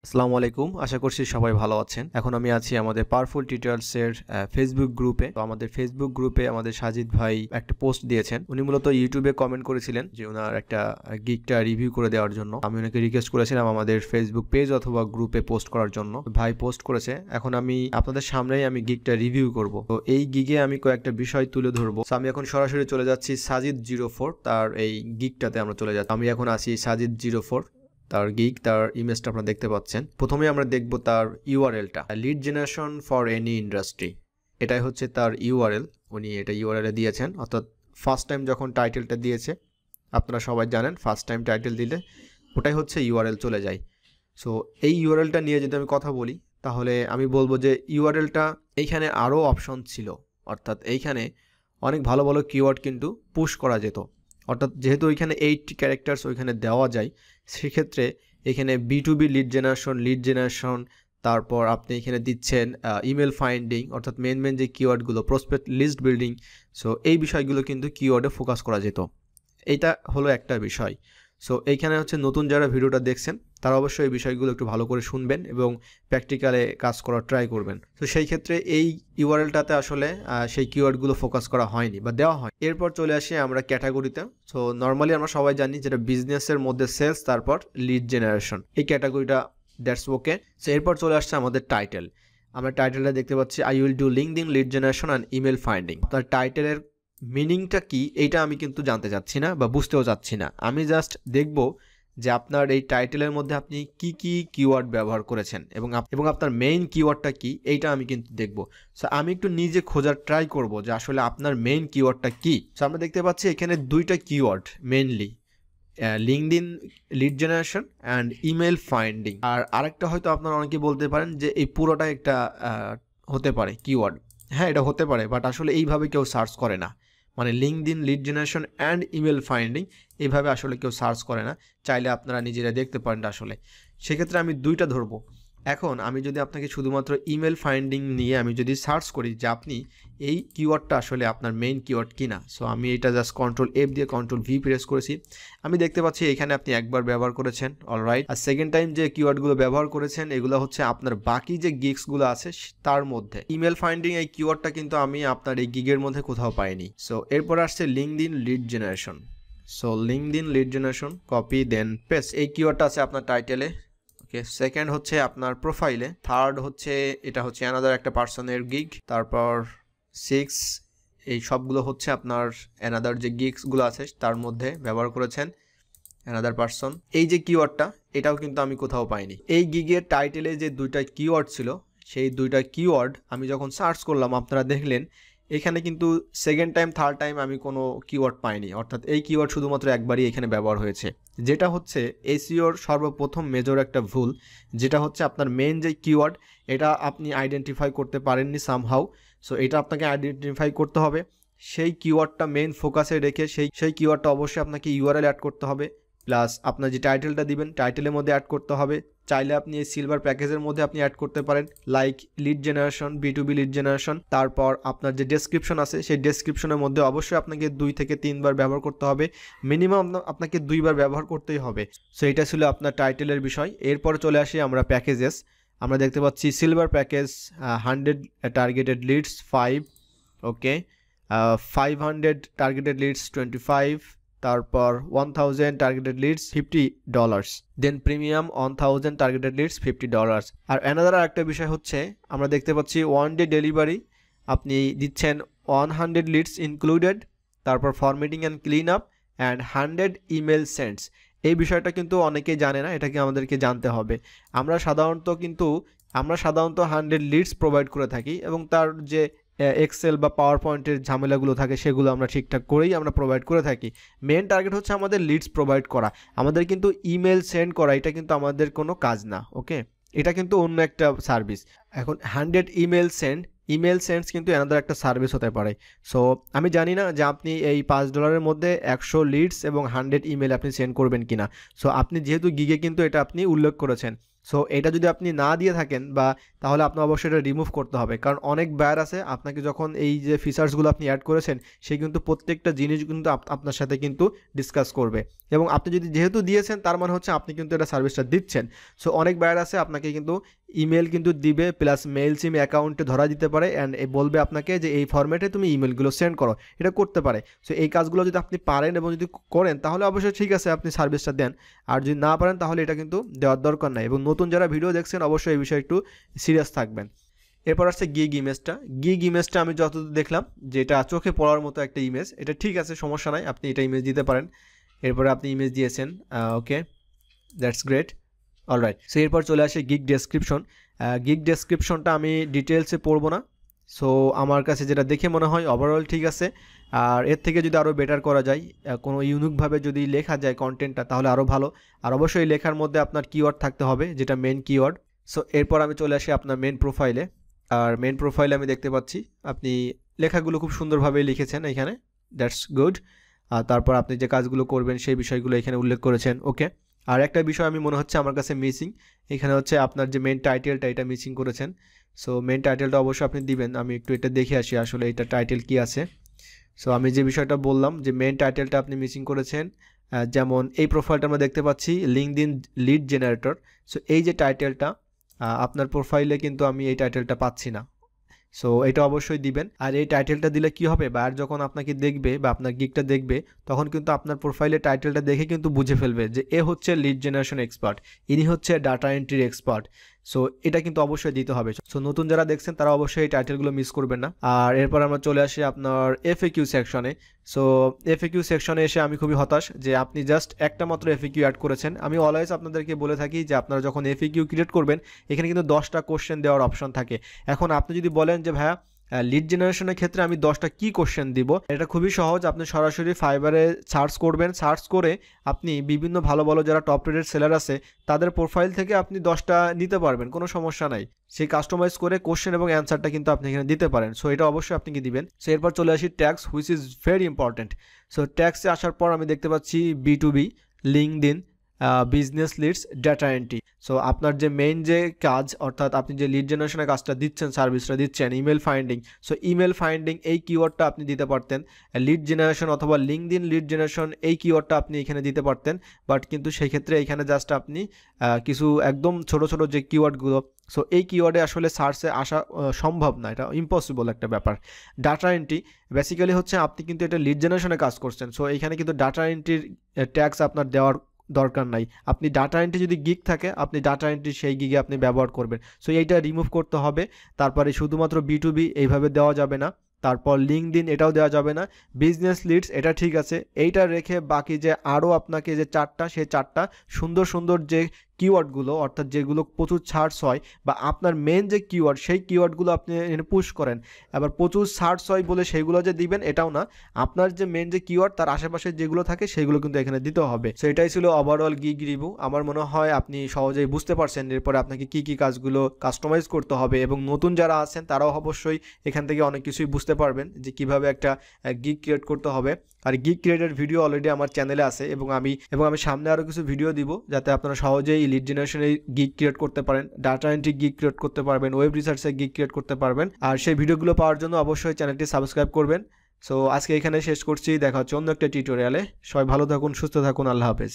আসসালামু আলাইকুম। আশা করছি সবাই ভালো আছেন। এখন আমি আছি আমাদের পাওয়ারফুল টিউটোরিয়ালস এর ফেসবুক গ্রুপে। তো আমাদের ফেসবুক গ্রুপে আমাদের সাজিদ ভাই একটা পোস্ট দিয়েছেন। উনি মূলত ইউটিউবে কমেন্ট করেছিলেন যে উনার একটা গিগটা রিভিউ করে দেওয়ার জন্য। আমি ওনাকে রিকোয়েস্ট করেছিলাম আমাদের ফেসবুক পেজ অথবা গ্রুপে পোস্ট করার জন্য। ভাই পোস্ট করেছে। এখন আমি আপনাদের সামনেই আমি গিগটা রিভিউ করব। তো এই গিগে আমি কয়েকটা বিষয় তুলে ধরবো। তো আমি এখন সরাসরি চলে যাচ্ছি সাজিদ04 তার এই গিগটাতে আমরা চলে যাচ্ছি। আমি এখন আছি সাজিদ04 তার গিগ তার ইমেজটা আপনারা দেখতে পাচ্ছেন। প্রথমে আমরা দেখব তার ইউআরএলটা, lead generation for any industry. এটাই হচ্ছে তার ইউআরএল। উনি এটা ইউআরএল দিয়েছেন, অর্থাৎ ফার্স্ট টাইম যখন টাইটেলটা দিয়েছে, আপনারা সবাই জানেন ফার্স্ট টাইম টাইটেল দিলে ওটাই হচ্ছে ইউআরএল চলে যায়। সো এই ইউআরএলটা নিয়ে যদি আমি কথা বলি, তাহলে আমি বলবো যে ইউআরএলটা এইখানে আরও অপশন ছিল, অর্থাৎ এইখানে অনেক ভালো ভালো কিওয়ার্ড কিন্তু পুশ করা যেত। অর্থাৎ যেহেতু ওইখানে 80 ক্যারেক্টার্স ওইখানে দেওয়া যায়, সেক্ষেত্রে এখানে B2B লিড জেনারেশন, তারপর আপনি এখানে দিচ্ছেন ইমেল ফাইন্ডিং, অর্থাৎ মেন যে কিওয়ার্ডগুলো, প্রসপেক্ট লিস্ট বিল্ডিং। সো এই বিষয়গুলো কিন্তু কিওয়ার্ডে ফোকাস করা যেত। এইটা হলো একটা বিষয়। সো এইখানে হচ্ছে নতুন যারা ভিডিওটা দেখছেন তারা অবশ্যই এই বিষয়গুলো একটু ভালো করে শুনবেন এবং প্র্যাকটিক্যালে কাজ করার ট্রাই করবেন। তো সেই ক্ষেত্রে এই ইউআরএলটাতে আসলে সেই কিওয়ার্ডগুলো ফোকাস করা হয়নি বা দেওয়া হয়। এরপর চলে আসি আমরা ক্যাটাগরিতে। সো নর্মালি আমরা সবাই জানি যেটা বিজনেসের মধ্যে সেলস, তারপর লিড জেনারেশন, এই ক্যাটাগরিটা দ্যাটস ওকে। সো এরপর চলে আসছে আমাদের টাইটেল। আমরা টাইটেলটা দেখতে পাচ্ছি I will do LinkedIn lead generation and email finding. আপনার টাইটেলের মিনিংটা কি এইটা আমি কিন্তু জানতে চাচ্ছি না বা বুঝতেও চাচ্ছি না। আমি জাস্ট দেখব যে আপনার এই টাইটেলের মধ্যে আপনি কি কি কিওয়ার্ড ব্যবহার করেছেন এবং আপনার মেইন কিওয়ার্ডটা কি, এইটা আমি কিন্তু দেখব। সো আমি একটু নিজে খোঁজার ট্রাই করব যে আসলে আপনার মেইন কিওয়ার্ডটা কি। সো আমরা দেখতে পাচ্ছি এখানে দুইটা keyword mainly, LinkedIn lead generation and email finding. আর আরেকটা হয়তো আপনারা অনেকে বলতে পারেন যে এই পুরোটা একটা হতে পারে কিওয়ার্ড। হ্যাঁ, এটা হতে পারে, বাট আসলে এইভাবে কেউ সার্চ করে না। মানে LinkedIn lead generation and email finding এইভাবে আসলে কেউ সার্চ করে না। চাইলে আপনারা নিজেরা দেখতে পারেন আসলে। সেক্ষেত্রে আমি দুইটা ধরবো। এখন আমি যদি আপনাকে শুধুমাত্র ইমেল ফাইন্ডিং নিয়ে আমি যদি সার্চ করি যে আপনি এই কিওয়ার্ডটা আসলে আপনার মেইন কিওয়ার্ড কিনা, সো আমি এটা জাস্ট Ctrl+F দিয়ে Ctrl+V প্রেস করেছি। আমি দেখতে পাচ্ছি এখানে আপনি একবার ব্যবহার করেছেন, অলরাইট। আর সেকেন্ড টাইম যে কিওয়ার্ডগুলো ব্যবহার করেছেন এগুলো হচ্ছে আপনার বাকি যে গিগসগুলো আছে তার মধ্যে। ইমেল ফাইন্ডিং এই কিওয়ার্ডটা কিন্তু আমি আপনার এই গিগের মধ্যে কোথাও পাইনি। সো এরপর আসছে LinkedIn lead generation. So LinkedIn lead generation, copy then paste. এই কিওয়ার্ডটা আছে আপনার টাইটেলে। ওকে, সেকেন্ড হচ্ছে আপনার প্রোফাইলে। থার্ড হচ্ছে এটা হচ্ছে অ্যানাদার একটা পার্সনের গিগ। তারপর 6 এই সবগুলো হচ্ছে আপনার অ্যানাদার যে গিগসগুলো আছে তার মধ্যে ব্যবহার করেছেন অ্যানাদার পার্সন। এই যে কিওয়ার্ডটা এটাও কিন্তু আমি কোথাও পাইনি। এই গিগের টাইটেলে যে দুইটা কিওয়ার্ড ছিল, সেই দুইটা কিওয়ার্ড আমি যখন সার্চ করলাম আপনারা দেখলেন এখানে কিন্তু সেকেন্ড টাইম থার্ড টাইম আমি কোনো কিওয়ার্ড পাইনি। অর্থাৎ এই কিওয়ার্ড শুধুমাত্র একবারই এখানে ব্যবহার হয়েছে, যেটা হচ্ছে এসইওর সর্বপ্রথম মেজর একটা ভুল। যেটা হচ্ছে আপনার মেইন যে কিওয়ার্ড এটা আপনি আইডেন্টিফাই করতে পারেননি সামহাউ। সো এটা আপনাকে আইডেন্টিফাই করতে হবে। সেই কিওয়ার্ডটা মেইন ফোকাসে রেখে সেই কিওয়ার্ডটা অবশ্যই আপনাকে ইউআরএল অ্যাড করতে হবে, প্লাস আপনার যে টাইটেলটা দিবেন টাইটেলের মধ্যে অ্যাড করতে হবে। চাইলে আপনি এই সিলভার প্যাকেজের মধ্যে আপনি অ্যাড করতে পারেন, like lead generation, B2B lead generation. তারপর আপনার যে ডেসক্রিপশন আছে সেই ডেসক্রিপশনের মধ্যে অবশ্যই আপনাকে 2 থেকে 3 বার ব্যবহার করতে হবে, মিনিমাম আপনাকে 2 বার ব্যবহার করতেই হবে। সো এটা ছিল আপনার টাইটেলের বিষয়। এরপর চলে আসি আমরা প্যাকেজেস। আমরা দেখতে পাচ্ছি সিলভার প্যাকেজ 100 টার্গেটেড লিডস 5, ওকে, 500 টার্গেটেড লিডস 25, তারপর 1000 টার্গেটেড লিডস $50, দেন প্রিমিয়াম 1000 টার্গেটেড লিডস $50। আর অ্যানাদার আরেকটা বিষয় হচ্ছে আমরা দেখতে পাচ্ছি 1 ডে ডেলিভারি আপনি দিচ্ছেন 100 লিডস ইনক্লুডেড, তারপর formatting and clean up and 100 email sends. এই বিষয়টা কিন্তু অনেকেই জানে না, এটাকে আমাদেরকে জানতে হবে। আমরা সাধারণত 100 লিডস প্রোভাইড করে থাকি এবং তার যে এক্সেল বা পাওয়ার পয়েন্টের ঝামেলাগুলো থাকে সেগুলো আমরা ঠিকঠাক করেই আমরা প্রোভাইড করে থাকি। মেন টার্গেট হচ্ছে আমাদের লিডস প্রোভাইড করা, আমাদের কিন্তু ইমেল সেন্ড করা এটা কিন্তু আমাদের কোনো কাজ না। ওকে, এটা কিন্তু অন্য একটা সার্ভিস। এখন 100 ইমেল সেন্ডস কিন্তু অ্যানাদার একটা সার্ভিস হতে পারে। সো আমি জানি না যে আপনি এই $5 মধ্যে 100 লিডস এবং 100 ইমেল আপনি সেন্ড করবেন কিনা। সো আপনি যেহেতু গিগে কিন্তু এটা আপনি উল্লেখ করেছেন সো এটা যদি আপনি না দিয়ে থাকেন বা তাহলে আপনার অবশ্যই এটা রিমুভ করতে হবে, কারণ অনেক বায়ার আছে আপনাকে যখন এই যে ফিচার্সগুলো আপনি অ্যাড করেছেন সে কিন্তু প্রত্যেকটা জিনিস কিন্তু আপনার সাথে কিন্তু ডিসকাস করবে, এবং আপনি যদি যেহেতু দিয়েছেন তার মানে হচ্ছে আপনি কিন্তু এটা সার্ভিসটা দিচ্ছেন। সো অনেক বায়ার আছে আপনাকে কিন্তু ইমেল কিন্তু দিবে, প্লাস মেল সিম অ্যাকাউন্টে ধরা দিতে পারে অ্যান্ড বলবে আপনাকে যে এই ফরম্যাটে তুমি ইমেলগুলো সেন্ড করো, এটা করতে পারে। সো এই কাজগুলো যদি আপনি পারেন এবং যদি করেন তাহলে অবশ্যই ঠিক আছে আপনি সার্ভিসটা দেন, আর যদি না পারেন তাহলে এটা কিন্তু দেওয়ার দরকার নাই। এবং নতুন যারা ভিডিও দেখছেন অবশ্যই এই বিষয়ে একটু সিরিয়াস থাকবেন। এরপর আসছে গিগ ইমেজটা। গিগ ইমেজটা আমি যতদূর দেখলাম যেটা চোখে পড়ার মতো একটা ইমেজ, এটা ঠিক আছে, সমস্যা নাই, আপনি এটা ইমেজ দিতে পারেন। এরপরে আপনি ইমেজ দিয়েছেন, ওকে, দ্যাটস গ্রেট, অলরাইট। সো এরপর চলে আসে গিগ ডেসক্রিপশন। গিগ ডেসক্রিপশনটা আমি ডিটেলসে পড়বো না, সো আমার কাছে যেটা দেখে মনে হয় ওভারঅল ঠিক আছে। আর এর থেকে যদি আরও বেটার করা যায়, কোনো ইউনিকভাবে যদি লেখা যায় কন্টেন্টটা তাহলে আরও ভালো। আর অবশ্যই লেখার মধ্যে আপনার কিওয়ার্ড থাকতে হবে, যেটা মেন কিওয়ার্ড। সো এরপর আমি চলে আসি আপনার মেন প্রোফাইলে। আর মেন প্রোফাইলে আমি দেখতে পাচ্ছি আপনি লেখাগুলো খুব সুন্দরভাবে লিখেছেন এখানে, দ্যাটস গুড। আর তারপর আপনি যে কাজগুলো করবেন সেই বিষয়গুলো এখানে উল্লেখ করেছেন, ওকে। আর একটা বিষয় আমি মনে হচ্ছে আমার কাছে মিসিং, এখানে হচ্ছে আপনার যে মেন টাইটেলটা এটা মিসিং করেছেন। সো মেন টাইটেলটা অবশ্যই আপনি দিবেন, আমি একটু এটা দেখে আসি আসলে এটা টাইটেল কি আছে। সো আমি যে বিষয়টা বললাম যে মেন টাইটেলটা আপনি মিসিং করেছেন, যেমন এই প্রোফাইলটা আমরা দেখতে পাচ্ছি লিঙ্কডইন লিড জেনারেটর। সো এই যে টাইটেলটা আপনার প্রোফাইলে কিন্তু আমি এই টাইটেলটা পাচ্ছি না, সো এটা অবশ্যই দিবেন। আর এই টাইটেলটা দিলে কি হবে, বায়ার যখন আপনাকে দেখবে বা আপনার গিগটা দেখবে তখন কিন্তু আপনার প্রোফাইলের টাইটেলটা দেখে কিন্তু বুঝে ফেলবে যে এ হচ্ছে লিড জেনারেশন এক্সপার্ট, ইনি হচ্ছে ডাটা এন্ট্রির এক্সপার্ট। সো এটা কিন্তু অবশ্যই দিতে হবে। সো নতুন যারা দেখছেন তারা অবশ্যই এই টাইটেলগুলো মিস করবেন না। আর এরপর আমরা চলে আসি আপনার এফএকিউ সেকশনে। সো এফএকিউ সেকশনে এসে আমি খুবই হতাশ যে আপনি জাস্ট একটা মাত্র এফএকিউ অ্যাড করেছেন। আমি অলওয়েজ আপনাদেরকে বলে থাকি যে আপনারা যখন এফএকিউ ক্রিয়েট করবেন এখানে কিন্তু 10টা কোশ্চেন দেওয়ার অপশন থাকে। এখন আপনি যদি বলেন যে ভাইয়া লিড জেনারেশনের ক্ষেত্রে আমি 10টা কি কোশ্চেন দিব, এটা খুবই সহজ। আপনি সরাসরি ফাইবারে সার্চ করবেন, সার্চ করে আপনি বিভিন্ন ভালো ভালো যারা টপ রেটেড সেলার আছে তাদের প্রোফাইল থেকে আপনি 10টা নিতে পারবেন, কোনো সমস্যা নাই। সেই কাস্টমাইজ করে কোশ্চেন এবং অ্যান্সারটা কিন্তু আপনি এখানে দিতে পারেন। সো এটা অবশ্যই আপনি কি দিবেন। সো এরপর চলে আসি tax, which is very important. So ট্যাক্সে আসার পর আমি দেখতে পাচ্ছি B2B, LinkedIn, business leads, data entry. So আপনার যে মেইন যে কাজ, অর্থাৎ আপনি যে লিড জেনারেশনের কাজটা দিচ্ছেন, সার্ভিসটা দিচ্ছেন, email finding. So email finding এই কিওয়ার্ডটা আপনি দিতে পারতেন, লিড জেনারেশন অথবা লিঙ্কডইন লিড জেনারেশন এই কিওয়ার্ডটা আপনি এখানে দিতে পারতেন, বাট কিন্তু সেই ক্ষেত্রে এখানে জাস্ট আপনি কিছু একদম ছোট ছোট যে কিওয়ার্ডগুলো, সো এই কিওয়ার্ডে আসলে সার্চে আসা সম্ভব না, এটা ইম্পসিবল একটা ব্যাপার। ডাটা এন্ট্রি বেসিক্যালি হচ্ছে আপনি কিন্তু এটা লিড জেনারেশনে কাজ করছেন, সো এখানে কিন্তু ডাটা এন্ট্রির ট্যাক্স আপনার দেওয়ার দরকার নাই। আপনি ডাটা এন্ট্রি যদি গিগ থাকে আপনি ডাটা এন্ট্রি সেই গিগে আপনি ব্যবহার করবেন। সো এইটা রিমুভ করতে হবে। তারপরে শুধুমাত্র B2B এইভাবে দেওয়া যাবে না, তারপর লিঙ্কডইন এটাও দেওয়া যাবে না, বিজনেস লিডস এটা ঠিক আছে, এইটা রেখে বাকি যে আরও আপনাকে যে 4টা সেই 4টা সুন্দর সুন্দর যে কিওয়ার্ডগুলো, অর্থাৎ যেগুলো প্রচুর সার্চ হয় বা আপনার মেন যে কিওয়ার্ড সেই কিওয়ার্ডগুলো আপনি এখানে পুশ করেন। আবার প্রচুর সার্চ হয় বলে সেইগুলো যে দিবেন এটাও না, আপনার যে মেন যে কিওয়ার্ড তার আশেপাশে যেগুলো থাকে সেগুলো কিন্তু এখানে দিতে হবে। সো এটাই ছিল ওভারঅল গিগ রিভিউ। আমার মনে হয় আপনি সহজেই বুঝতে পারছেন এরপরে আপনাকে কি কি কাজগুলো কাস্টমাইজ করতে হবে, এবং নতুন যারা আছেন তারাও অবশ্যই এখান থেকে অনেক কিছুই বুঝতে পারবেন যে কিভাবে একটা গিগ ক্রিয়েট করতে হবে। আর গিগ ক্রিয়েটের ভিডিও অলরেডি আমার চ্যানেলে আছে, এবং আমি সামনে আরও কিছু ভিডিও দিব যাতে আপনারা সহজেই লিড জেনারেশনে গিগ ক্রিয়েট করতে পারেন, ডাটা এন্ট্রি গিগ ক্রিয়েট করতে পারবেন, ওয়েব রিসার্চে গিগ ক্রিয়েট করতে পারবেন। আর সেই ভিডিওগুলো পাওয়ার জন্য অবশ্যই চ্যানেলটি সাবস্ক্রাইব করবেন। সো আজকে এখানে শেষ করছি, দেখা হচ্ছে অন্য একটা টিউটোরিয়ালে। সবাই ভালো থাকুন, সুস্থ থাকুন, আল্লাহ হাফেজ।